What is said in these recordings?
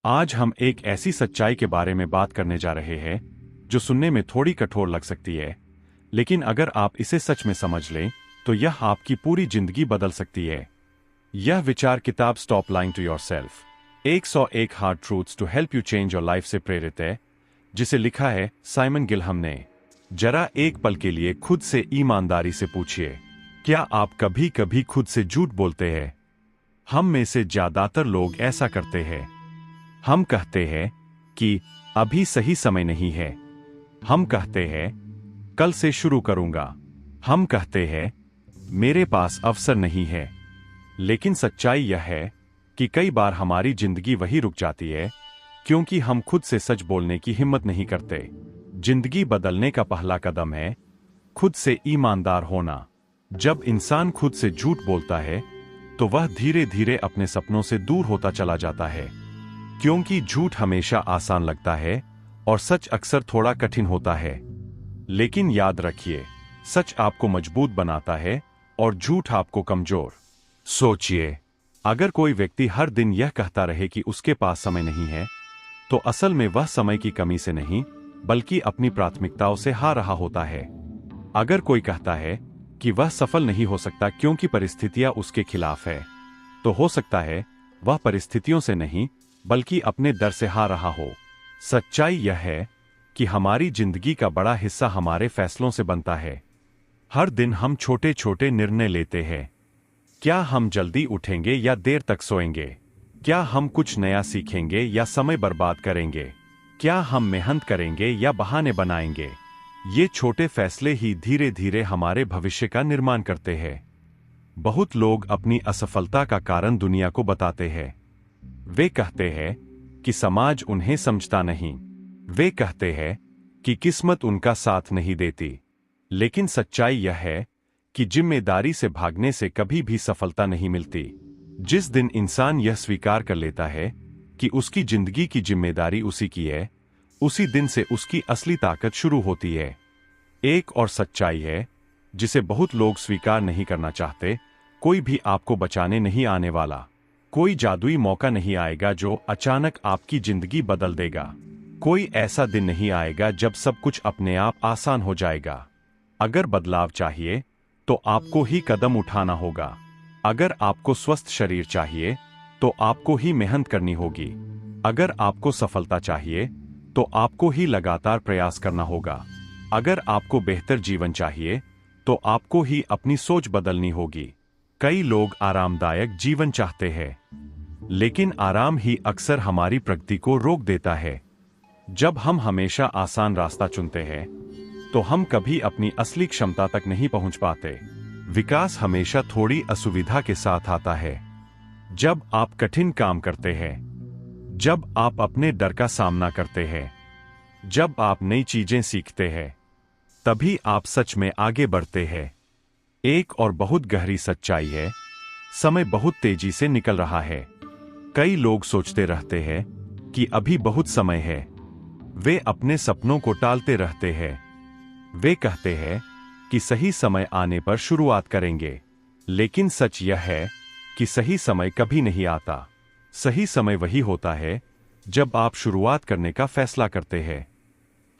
आज हम एक ऐसी सच्चाई के बारे में बात करने जा रहे हैं जो सुनने में थोड़ी कठोर लग सकती है, लेकिन अगर आप इसे सच में समझ लें तो यह आपकी पूरी जिंदगी बदल सकती है। यह विचार किताब stop lying to yourself 101 hard truths to help you change your life से प्रेरित है, जिसे लिखा है साइमन गिलहम ने। जरा एक पल के लिए खुद से ईमानदारी से पूछिए, क्या आप कभी कभी खुद से झूठ बोलते हैं? हम में से ज्यादातर लोग ऐसा करते हैं। हम कहते हैं कि अभी सही समय नहीं है। हम कहते हैं कल से शुरू करूंगा। हम कहते हैं मेरे पास अवसर नहीं है। लेकिन सच्चाई यह है कि कई बार हमारी जिंदगी वही रुक जाती है क्योंकि हम खुद से सच बोलने की हिम्मत नहीं करते। जिंदगी बदलने का पहला कदम है खुद से ईमानदार होना। जब इंसान खुद से झूठ बोलता है तो वह धीरे धीरे अपने सपनों से दूर होता चला जाता है, क्योंकि झूठ हमेशा आसान लगता है और सच अक्सर थोड़ा कठिन होता है। लेकिन याद रखिए, सच आपको मजबूत बनाता है और झूठ आपको कमजोर। सोचिए, अगर कोई व्यक्ति हर दिन यह कहता रहे कि उसके पास समय नहीं है, तो असल में वह समय की कमी से नहीं बल्कि अपनी प्राथमिकताओं से हार रहा होता है। अगर कोई कहता है कि वह सफल नहीं हो सकता क्योंकि परिस्थितियां उसके खिलाफ है, तो हो सकता है वह परिस्थितियों से नहीं बल्कि अपने डर से हार रहा हो। सच्चाई यह है कि हमारी जिंदगी का बड़ा हिस्सा हमारे फैसलों से बनता है। हर दिन हम छोटे छोटे निर्णय लेते हैं। क्या हम जल्दी उठेंगे या देर तक सोएंगे? क्या हम कुछ नया सीखेंगे या समय बर्बाद करेंगे? क्या हम मेहनत करेंगे या बहाने बनाएंगे? ये छोटे फैसले ही धीरे धीरे हमारे भविष्य का निर्माण करते हैं। बहुत लोग अपनी असफलता का कारण दुनिया को बताते हैं। वे कहते हैं कि समाज उन्हें समझता नहीं। वे कहते हैं कि किस्मत उनका साथ नहीं देती। लेकिन सच्चाई यह है कि जिम्मेदारी से भागने से कभी भी सफलता नहीं मिलती। जिस दिन इंसान यह स्वीकार कर लेता है कि उसकी जिंदगी की जिम्मेदारी उसी की है, उसी दिन से उसकी असली ताकत शुरू होती है। एक और सच्चाई है जिसे बहुत लोग स्वीकार नहीं करना चाहते, कोई भी आपको बचाने नहीं आने वाला। कोई जादुई मौका नहीं आएगा जो अचानक आपकी जिंदगी बदल देगा। कोई ऐसा दिन नहीं आएगा जब सब कुछ अपने आप आसान हो जाएगा। अगर बदलाव चाहिए तो आपको ही कदम उठाना होगा। अगर आपको स्वस्थ शरीर चाहिए तो आपको ही मेहनत करनी होगी। अगर आपको सफलता चाहिए तो आपको ही लगातार प्रयास करना होगा। अगर आपको बेहतर जीवन चाहिए तो आपको ही अपनी सोच बदलनी होगी। कई लोग आरामदायक जीवन चाहते हैं, लेकिन आराम ही अक्सर हमारी प्रगति को रोक देता है। जब हम हमेशा आसान रास्ता चुनते हैं तो हम कभी अपनी असली क्षमता तक नहीं पहुंच पाते। विकास हमेशा थोड़ी असुविधा के साथ आता है। जब आप कठिन काम करते हैं, जब आप अपने डर का सामना करते हैं, जब आप नई चीजें सीखते हैं, तभी आप सच में आगे बढ़ते हैं। एक और बहुत गहरी सच्चाई है, समय बहुत तेजी से निकल रहा है। कई लोग सोचते रहते हैं कि अभी बहुत समय है। वे अपने सपनों को टालते रहते हैं। वे कहते हैं कि सही समय आने पर शुरुआत करेंगे, लेकिन सच यह है कि सही समय कभी नहीं आता। सही समय वही होता है जब आप शुरुआत करने का फैसला करते हैं।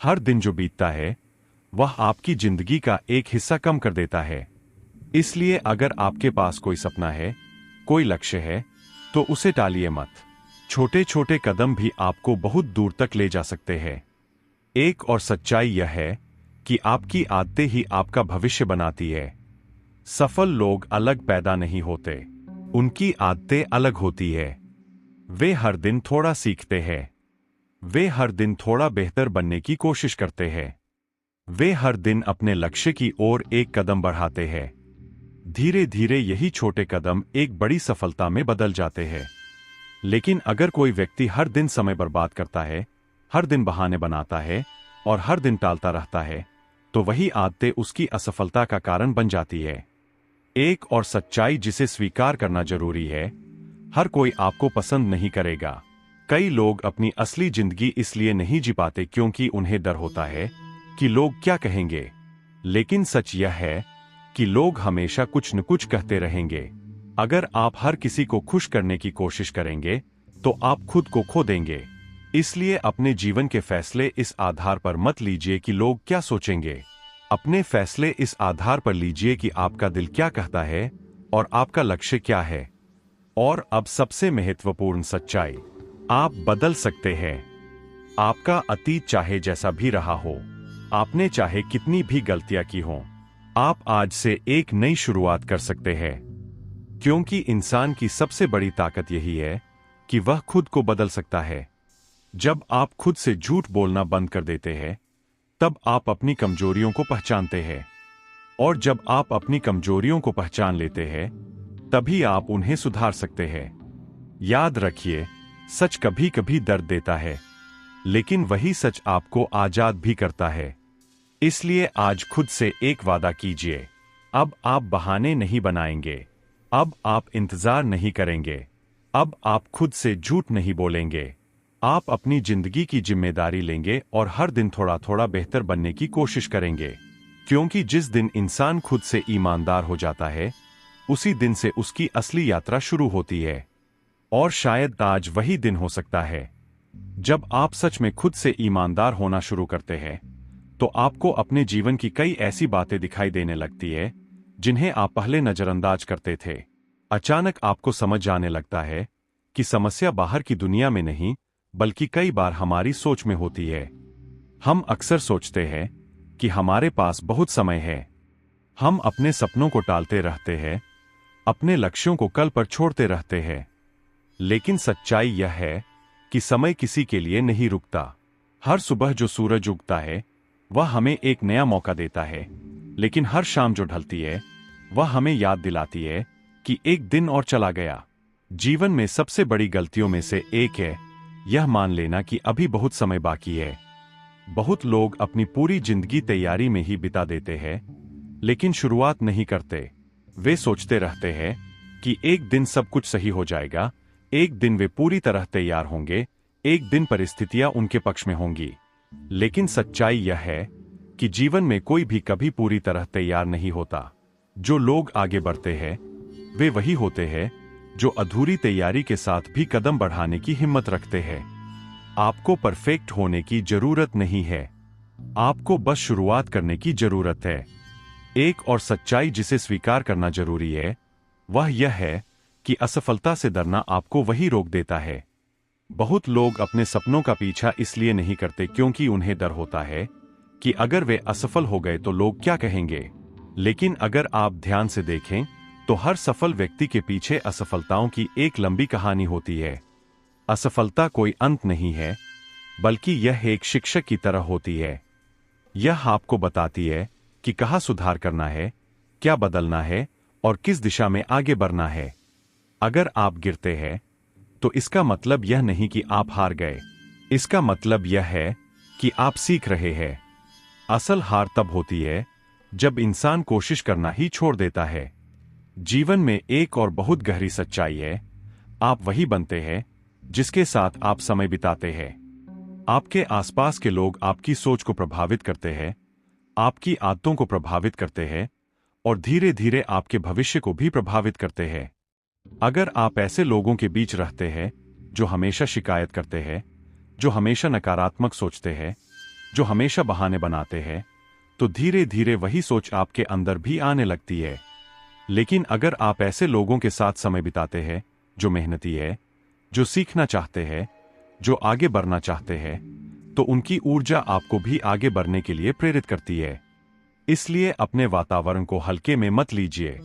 हर दिन जो बीतता है वह आपकी जिंदगी का एक हिस्सा कम कर देता है। इसलिए अगर आपके पास कोई सपना है, कोई लक्ष्य है, तो उसे टालिए मत। छोटे छोटे कदम भी आपको बहुत दूर तक ले जा सकते हैं। एक और सच्चाई यह है कि आपकी आदतें ही आपका भविष्य बनाती है। सफल लोग अलग पैदा नहीं होते, उनकी आदतें अलग होती है। वे हर दिन थोड़ा सीखते हैं। वे हर दिन थोड़ा बेहतर बनने की कोशिश करते हैं। वे हर दिन अपने लक्ष्य की ओर एक कदम बढ़ाते हैं। धीरे धीरे यही छोटे कदम एक बड़ी सफलता में बदल जाते हैं। लेकिन अगर कोई व्यक्ति हर दिन समय बर्बाद करता है, हर दिन बहाने बनाता है और हर दिन टालता रहता है, तो वही आदतें उसकी असफलता का कारण बन जाती है। एक और सच्चाई जिसे स्वीकार करना जरूरी है, हर कोई आपको पसंद नहीं करेगा। कई लोग अपनी असली जिंदगी इसलिए नहीं जी पाते क्योंकि उन्हें डर होता है कि लोग क्या कहेंगे। लेकिन सच यह है कि लोग हमेशा कुछ न कुछ कहते रहेंगे। अगर आप हर किसी को खुश करने की कोशिश करेंगे तो आप खुद को खो देंगे। इसलिए अपने जीवन के फैसले इस आधार पर मत लीजिए कि लोग क्या सोचेंगे। अपने फैसले इस आधार पर लीजिए कि आपका दिल क्या कहता है और आपका लक्ष्य क्या है। और अब सबसे महत्वपूर्ण सच्चाई, आप बदल सकते हैं। आपका अतीत चाहे जैसा भी रहा हो, आपने चाहे कितनी भी गलतियां की हों, आप आज से एक नई शुरुआत कर सकते हैं। क्योंकि इंसान की सबसे बड़ी ताकत यही है कि वह खुद को बदल सकता है। जब आप खुद से झूठ बोलना बंद कर देते हैं, तब आप अपनी कमजोरियों को पहचानते हैं। और जब आप अपनी कमजोरियों को पहचान लेते हैं, तभी आप उन्हें सुधार सकते हैं। याद रखिए, सच कभी कभी दर्द देता है, लेकिन वही सच आपको आजाद भी करता है। इसलिए आज खुद से एक वादा कीजिए। अब आप बहाने नहीं बनाएंगे। अब आप इंतजार नहीं करेंगे। अब आप खुद से झूठ नहीं बोलेंगे। आप अपनी जिंदगी की जिम्मेदारी लेंगे और हर दिन थोड़ा थोड़ा बेहतर बनने की कोशिश करेंगे। क्योंकि जिस दिन इंसान खुद से ईमानदार हो जाता है, उसी दिन से उसकी असली यात्रा शुरू होती है। और शायद आज वही दिन हो सकता है जब आप सच में खुद से ईमानदार होना शुरू करते हैं, तो आपको अपने जीवन की कई ऐसी बातें दिखाई देने लगती है जिन्हें आप पहले नजरअंदाज करते थे। अचानक आपको समझ आने लगता है कि समस्या बाहर की दुनिया में नहीं, बल्कि कई बार हमारी सोच में होती है। हम अक्सर सोचते हैं कि हमारे पास बहुत समय है। हम अपने सपनों को टालते रहते हैं, अपने लक्ष्यों को कल पर छोड़ते रहते हैं। लेकिन सच्चाई यह है कि समय किसी के लिए नहीं रुकता। हर सुबह जो सूरज उगता है, वह हमें एक नया मौका देता है, लेकिन हर शाम जो ढलती है, वह हमें याद दिलाती है कि एक दिन और चला गया। जीवन में सबसे बड़ी गलतियों में से एक है यह मान लेना कि अभी बहुत समय बाकी है। बहुत लोग अपनी पूरी जिंदगी तैयारी में ही बिता देते हैं, लेकिन शुरुआत नहीं करते। वे सोचते रहते हैं कि एक दिन सब कुछ सही हो जाएगा, एक दिन वे पूरी तरह तैयार होंगे, एक दिन परिस्थितियां उनके पक्ष में होंगी। लेकिन सच्चाई यह है कि जीवन में कोई भी कभी पूरी तरह तैयार नहीं होता। जो लोग आगे बढ़ते हैं, वे वही होते हैं जो अधूरी तैयारी के साथ भी कदम बढ़ाने की हिम्मत रखते हैं। आपको परफेक्ट होने की जरूरत नहीं है, आपको बस शुरुआत करने की जरूरत है। एक और सच्चाई जिसे स्वीकार करना जरूरी है, वह यह है कि असफलता से डरना आपको वही रोक देता है। बहुत लोग अपने सपनों का पीछा इसलिए नहीं करते क्योंकि उन्हें डर होता है कि अगर वे असफल हो गए तो लोग क्या कहेंगे। लेकिन अगर आप ध्यान से देखें, तो हर सफल व्यक्ति के पीछे असफलताओं की एक लंबी कहानी होती है। असफलता कोई अंत नहीं है, बल्कि यह एक शिक्षक की तरह होती है। यह आपको बताती है कि कहाँ सुधार करना है, क्या बदलना है और किस दिशा में आगे बढ़ना है। अगर आप गिरते हैं, तो इसका मतलब यह नहीं कि आप हार गए। इसका मतलब यह है कि आप सीख रहे हैं। असल हार तब होती है जब इंसान कोशिश करना ही छोड़ देता है। जीवन में एक और बहुत गहरी सच्चाई है, आप वही बनते हैं जिसके साथ आप समय बिताते हैं। आपके आसपास के लोग आपकी सोच को प्रभावित करते हैं, आपकी आदतों को प्रभावित करते हैं और धीरे धीरे आपके भविष्य को भी प्रभावित करते हैं। अगर आप ऐसे लोगों के बीच रहते हैं जो हमेशा शिकायत करते हैं, जो हमेशा नकारात्मक सोचते हैं, जो हमेशा बहाने बनाते हैं, तो धीरे धीरे वही सोच आपके अंदर भी आने लगती है। लेकिन अगर आप ऐसे लोगों के साथ समय बिताते हैं जो मेहनती है, जो सीखना चाहते हैं, जो आगे बढ़ना चाहते हैं, तो उनकी ऊर्जा आपको भी आगे बढ़ने के लिए प्रेरित करती है। इसलिए अपने वातावरण को हल्के में मत लीजिए।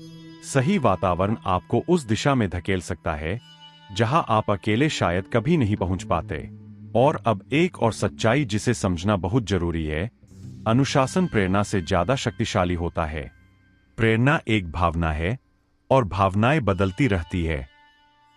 सही वातावरण आपको उस दिशा में धकेल सकता है जहां आप अकेले शायद कभी नहीं पहुंच पाते। और अब एक और सच्चाई जिसे समझना बहुत जरूरी है, अनुशासन प्रेरणा से ज्यादा शक्तिशाली होता है। प्रेरणा एक भावना है और भावनाएं बदलती रहती है।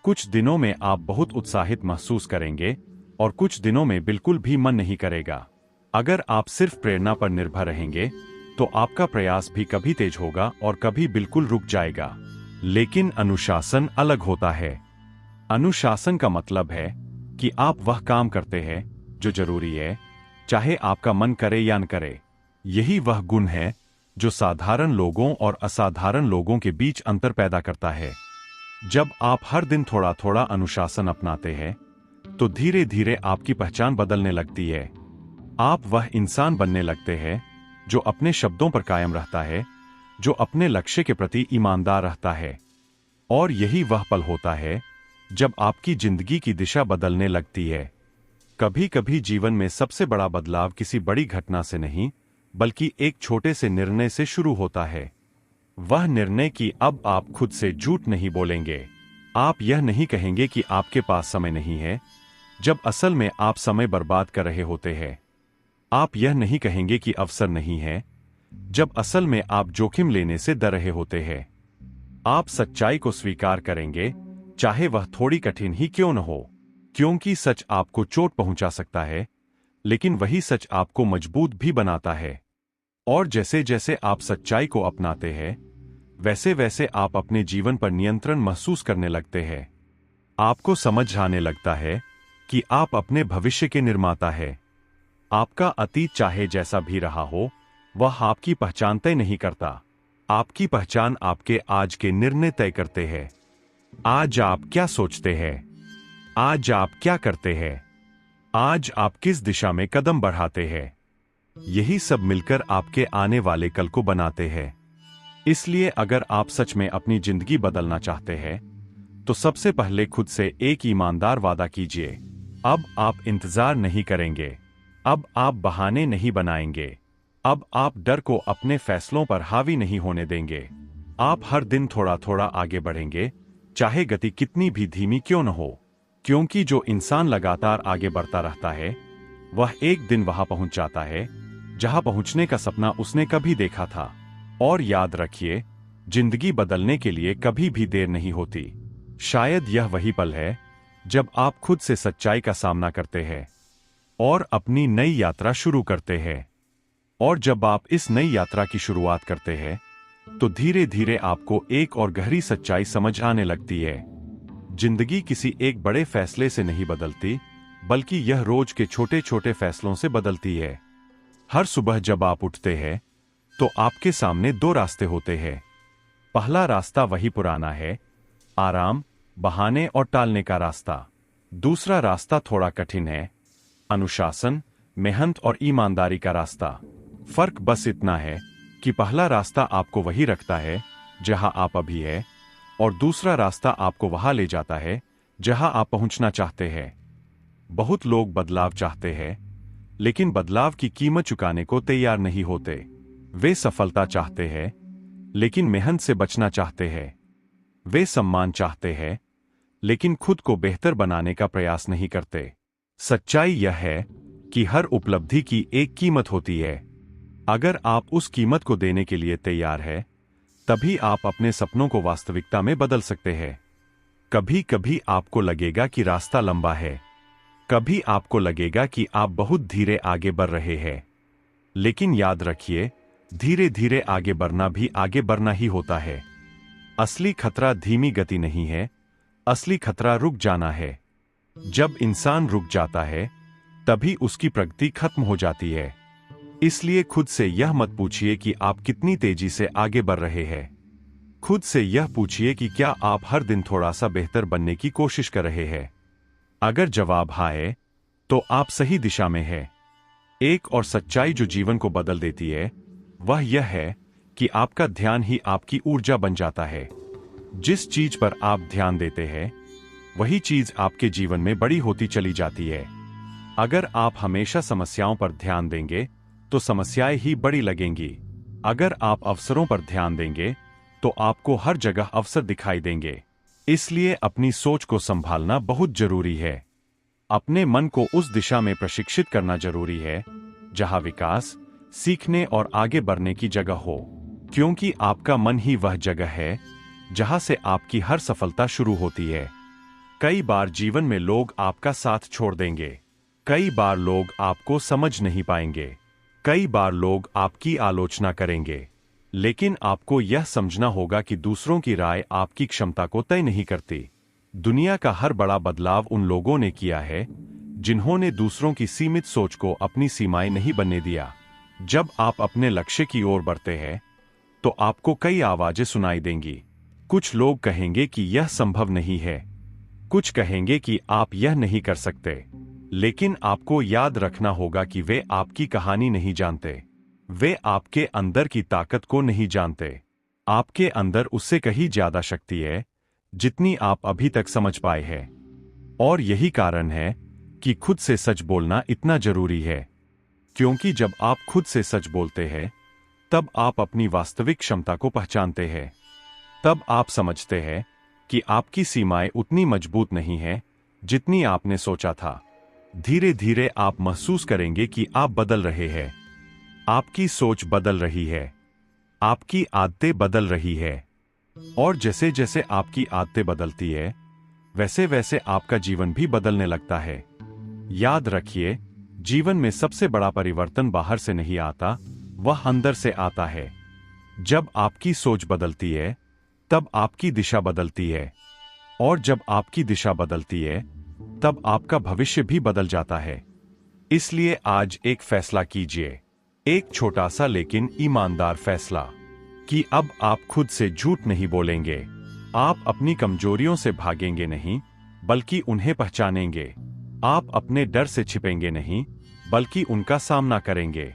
कुछ दिनों में आप बहुत उत्साहित महसूस करेंगे और कुछ दिनों में बिल्कुल भी मन नहीं करेगा। अगर आप सिर्फ प्रेरणा पर निर्भर रहेंगे, तो आपका प्रयास भी कभी तेज होगा और कभी बिल्कुल रुक जाएगा। लेकिन अनुशासन अलग होता है। अनुशासन का मतलब है कि आप वह काम करते हैं जो जरूरी है, चाहे आपका मन करे या न करे। यही वह गुण है जो साधारण लोगों और असाधारण लोगों के बीच अंतर पैदा करता है। जब आप हर दिन थोड़ा थोड़ा अनुशासन अपनाते हैं, तो धीरे धीरे आपकी पहचान बदलने लगती है। आप वह इंसान बनने लगते हैं जो अपने शब्दों पर कायम रहता है, जो अपने लक्ष्य के प्रति ईमानदार रहता है। और यही वह पल होता है जब आपकी जिंदगी की दिशा बदलने लगती है। कभी कभी जीवन में सबसे बड़ा बदलाव किसी बड़ी घटना से नहीं, बल्कि एक छोटे से निर्णय से शुरू होता है। वह निर्णय कि अब आप खुद से झूठ नहीं बोलेंगे। आप यह नहीं कहेंगे कि आपके पास समय नहीं है, जब असल में आप समय बर्बाद कर रहे होते हैं। आप यह नहीं कहेंगे कि अवसर नहीं है, जब असल में आप जोखिम लेने से डर रहे होते हैं। आप सच्चाई को स्वीकार करेंगे, चाहे वह थोड़ी कठिन ही क्यों न हो, क्योंकि सच आपको चोट पहुंचा सकता है, लेकिन वही सच आपको मजबूत भी बनाता है। और जैसे जैसे आप सच्चाई को अपनाते हैं, वैसे वैसे आप अपने जीवन पर नियंत्रण महसूस करने लगते हैं। आपको समझ आने लगता है कि आप अपने भविष्य के निर्माता हैं। आपका अतीत चाहे जैसा भी रहा हो, वह आपकी पहचान तय नहीं करता। आपकी पहचान आपके आज के निर्णय तय करते हैं। आज आप क्या सोचते हैं? आज आप क्या करते हैं? आज आप किस दिशा में कदम बढ़ाते हैं? यही सब मिलकर आपके आने वाले कल को बनाते हैं। इसलिए अगर आप सच में अपनी जिंदगी बदलना चाहते हैं, तो सबसे पहले खुद से एक ईमानदार वादा कीजिए। अब आप इंतजार नहीं करेंगे। अब आप बहाने नहीं बनाएंगे। अब आप डर को अपने फैसलों पर हावी नहीं होने देंगे। आप हर दिन थोड़ा थोड़ा आगे बढ़ेंगे, चाहे गति कितनी भी धीमी क्यों न हो, क्योंकि जो इंसान लगातार आगे बढ़ता रहता है, वह एक दिन वहां पहुंच जाता है जहां पहुंचने का सपना उसने कभी देखा था। और याद रखिए, जिंदगी बदलने के लिए कभी भी देर नहीं होती। शायद यह वही पल है जब आप खुद से सच्चाई का सामना करते हैं और अपनी नई यात्रा शुरू करते हैं। और जब आप इस नई यात्रा की शुरुआत करते हैं, तो धीरे धीरे आपको एक और गहरी सच्चाई समझ आने लगती है। जिंदगी किसी एक बड़े फैसले से नहीं बदलती, बल्कि यह रोज के छोटे छोटे फैसलों से बदलती है। हर सुबह जब आप उठते हैं, तो आपके सामने दो रास्ते होते हैं। पहला रास्ता वही पुराना है, आराम, बहाने और टालने का रास्ता। दूसरा रास्ता थोड़ा कठिन है, अनुशासन, मेहनत और ईमानदारी का रास्ता। फर्क बस इतना है कि पहला रास्ता आपको वही रखता है जहां आप अभी हैं, और दूसरा रास्ता आपको वहां ले जाता है जहां आप पहुंचना चाहते हैं। बहुत लोग बदलाव चाहते हैं, लेकिन बदलाव की कीमत चुकाने को तैयार नहीं होते। वे सफलता चाहते हैं, लेकिन मेहनत से बचना चाहते हैं। वे सम्मान चाहते हैं, लेकिन खुद को बेहतर बनाने का प्रयास नहीं करते। सच्चाई यह है कि हर उपलब्धि की एक कीमत होती है। अगर आप उस कीमत को देने के लिए तैयार हैं, तभी आप अपने सपनों को वास्तविकता में बदल सकते हैं। कभी कभी आपको लगेगा कि रास्ता लंबा है, कभी आपको लगेगा कि आप बहुत धीरे आगे बढ़ रहे हैं। लेकिन याद रखिए, धीरे धीरे आगे बढ़ना भी आगे बढ़ना ही होता है। असली खतरा धीमी गति नहीं है, असली खतरा रुक जाना है। जब इंसान रुक जाता है, तभी उसकी प्रगति खत्म हो जाती है। इसलिए खुद से यह मत पूछिए कि आप कितनी तेजी से आगे बढ़ रहे हैं। खुद से यह पूछिए कि क्या आप हर दिन थोड़ा सा बेहतर बनने की कोशिश कर रहे हैं। अगर जवाब हाँ है, तो आप सही दिशा में हैं। एक और सच्चाई जो जीवन को बदल देती है, वह यह है कि आपका ध्यान ही आपकी ऊर्जा बन जाता है। जिस चीज पर आप ध्यान देते हैं, वही चीज आपके जीवन में बड़ी होती चली जाती है। अगर आप हमेशा समस्याओं पर ध्यान देंगे, तो समस्याएं ही बड़ी लगेंगी। अगर आप अवसरों पर ध्यान देंगे, तो आपको हर जगह अवसर दिखाई देंगे। इसलिए अपनी सोच को संभालना बहुत जरूरी है। अपने मन को उस दिशा में प्रशिक्षित करना जरूरी है जहां विकास, सीखने और आगे बढ़ने की जगह हो, क्योंकि आपका मन ही वह जगह है जहां से आपकी हर सफलता शुरू होती है। कई बार जीवन में लोग आपका साथ छोड़ देंगे, कई बार लोग आपको समझ नहीं पाएंगे, कई बार लोग आपकी आलोचना करेंगे, लेकिन आपको यह समझना होगा कि दूसरों की राय आपकी क्षमता को तय नहीं करती। दुनिया का हर बड़ा बदलाव उन लोगों ने किया है जिन्होंने दूसरों की सीमित सोच को अपनी सीमाएं नहीं बनने दिया। जब आप अपने लक्ष्य की ओर बढ़ते हैं, तो आपको कई आवाजें सुनाई देंगी। कुछ लोग कहेंगे कि यह संभव नहीं है, कुछ कहेंगे कि आप यह नहीं कर सकते, लेकिन आपको याद रखना होगा कि वे आपकी कहानी नहीं जानते। वे आपके अंदर की ताकत को नहीं जानते। आपके अंदर उससे कहीं ज्यादा शक्ति है जितनी आप अभी तक समझ पाए हैं। और यही कारण है कि खुद से सच बोलना इतना जरूरी है, क्योंकि जब आप खुद से सच बोलते हैं तब आप अपनी वास्तविक क्षमता को पहचानते हैं। तब आप समझते हैं कि आपकी सीमाएं उतनी मजबूत नहीं हैं जितनी आपने सोचा था। धीरे धीरे आप महसूस करेंगे कि आप बदल रहे हैं। आपकी सोच बदल रही है, आपकी आदतें बदल रही है, और जैसे जैसे आपकी आदतें बदलती है वैसे वैसे आपका जीवन भी बदलने लगता है। याद रखिए, जीवन में सबसे बड़ा परिवर्तन बाहर से नहीं आता, वह अंदर से आता है। जब आपकी सोच बदलती है तब आपकी दिशा बदलती है, और जब आपकी दिशा बदलती है तब आपका भविष्य भी बदल जाता है। इसलिए आज एक फैसला कीजिए, एक छोटा सा लेकिन ईमानदार फैसला, कि अब आप खुद से झूठ नहीं बोलेंगे। आप अपनी कमजोरियों से भागेंगे नहीं, बल्कि उन्हें पहचानेंगे। आप अपने डर से छिपेंगे नहीं, बल्कि उनका सामना करेंगे।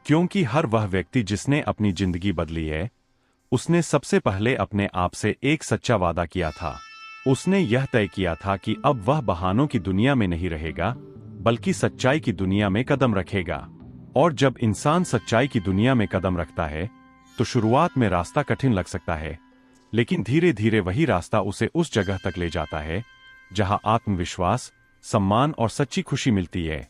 क्योंकि हर वह व्यक्ति जिसने अपनी जिंदगी बदली है, उसने सबसे पहले अपने आप से एक सच्चा वादा किया था। उसने यह तय किया था कि अब वह बहानों की दुनिया में नहीं रहेगा, बल्कि सच्चाई की दुनिया में कदम रखेगा। और जब इंसान सच्चाई की दुनिया में कदम रखता है तो शुरुआत में रास्ता कठिन लग सकता है, लेकिन धीरे धीरे वही रास्ता उसे उस जगह तक ले जाता है जहां आत्मविश्वास, सम्मान और सच्ची खुशी मिलती है।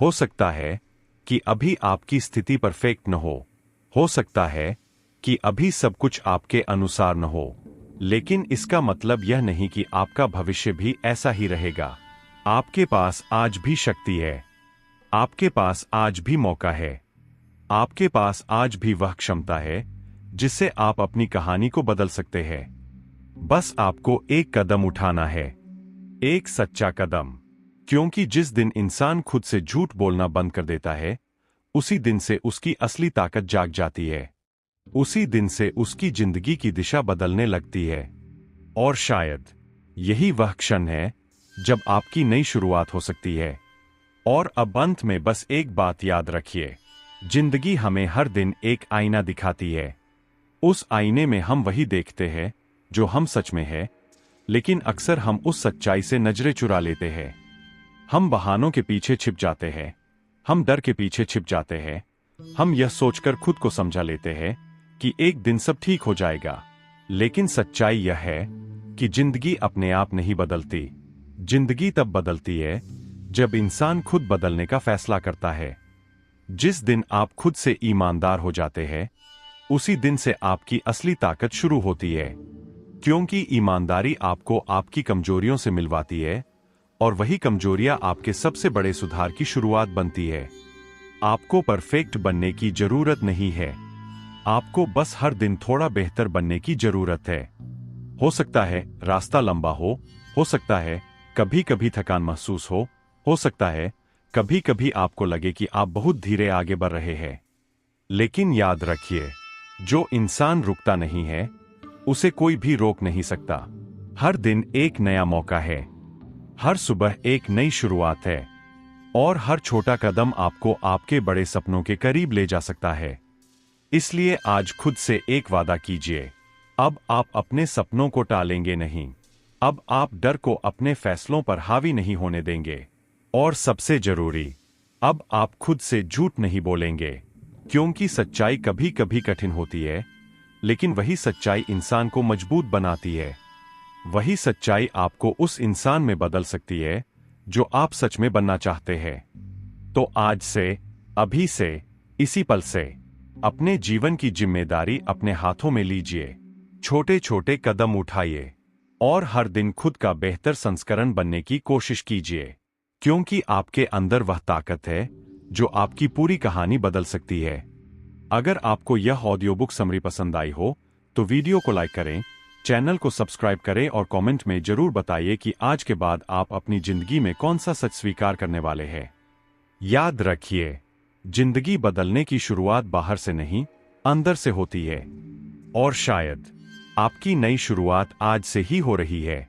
हो सकता है कि अभी आपकी स्थिति परफेक्ट न हो सकता है कि अभी सब कुछ आपके अनुसार न हो, लेकिन इसका मतलब यह नहीं कि आपका भविष्य भी ऐसा ही रहेगा। आपके पास आज भी शक्ति है, आपके पास आज भी मौका है, आपके पास आज भी वह क्षमता है जिससे आप अपनी कहानी को बदल सकते हैं। बस आपको एक कदम उठाना है, एक सच्चा कदम। क्योंकि जिस दिन इंसान खुद से झूठ बोलना बंद कर देता है, उसी दिन से उसकी असली ताकत जाग जाती है। उसी दिन से उसकी जिंदगी की दिशा बदलने लगती है। और शायद यही वह क्षण है जब आपकी नई शुरुआत हो सकती है। और अब अंत में बस एक बात याद रखिए, जिंदगी हमें हर दिन एक आईना दिखाती है। उस आईने में हम वही देखते हैं जो हम सच में है, लेकिन अक्सर हम उस सच्चाई से नजरें चुरा लेते हैं। हम बहानों के पीछे छिप जाते हैं, हम डर के पीछे छिप जाते हैं, हम यह सोचकर खुद को समझा लेते हैं कि एक दिन सब ठीक हो जाएगा। लेकिन सच्चाई यह है कि जिंदगी अपने आप नहीं बदलती। जिंदगी तब बदलती है जब इंसान खुद बदलने का फैसला करता है। जिस दिन आप खुद से ईमानदार हो जाते हैं, उसी दिन से आपकी असली ताकत शुरू होती है। क्योंकि ईमानदारी आपको आपकी कमजोरियों से मिलवाती है, और वही कमजोरियां आपके सबसे बड़े सुधार की शुरुआत बनती है। आपको परफेक्ट बनने की जरूरत नहीं है, आपको बस हर दिन थोड़ा बेहतर बनने की जरूरत है। हो सकता है रास्ता लंबा हो सकता है कभी कभी थकान महसूस हो सकता है कभी कभी आपको लगे कि आप बहुत धीरे आगे बढ़ रहे हैं। लेकिन याद रखिए, जो इंसान रुकता नहीं है उसे कोई भी रोक नहीं सकता। हर दिन एक नया मौका है, हर सुबह एक नई शुरुआत है, और हर छोटा कदम आपको आपके बड़े सपनों के करीब ले जा सकता है। इसलिए आज खुद से एक वादा कीजिए, अब आप अपने सपनों को टालेंगे नहीं, अब आप डर को अपने फैसलों पर हावी नहीं होने देंगे, और सबसे जरूरी, अब आप खुद से झूठ नहीं बोलेंगे। क्योंकि सच्चाई कभी कभी कठिन होती है, लेकिन वही सच्चाई इंसान को मजबूत बनाती है। वही सच्चाई आपको उस इंसान में बदल सकती है जो आप सच में बनना चाहते हैं। तो आज से, अभी से, इसी पल से अपने जीवन की जिम्मेदारी अपने हाथों में लीजिए। छोटे छोटे कदम उठाइए और हर दिन खुद का बेहतर संस्करण बनने की कोशिश कीजिए। क्योंकि आपके अंदर वह ताकत है जो आपकी पूरी कहानी बदल सकती है। अगर आपको यह ऑडियो बुक समरी पसंद आई हो तो वीडियो को लाइक करें, चैनल को सब्सक्राइब करें और कमेंट में जरूर बताइए कि आज के बाद आप अपनी जिंदगी में कौन सा सच स्वीकार करने वाले हैं। याद रखिए, जिंदगी बदलने की शुरुआत बाहर से नहीं, अंदर से होती है। और शायद आपकी नई शुरुआत आज से ही हो रही है।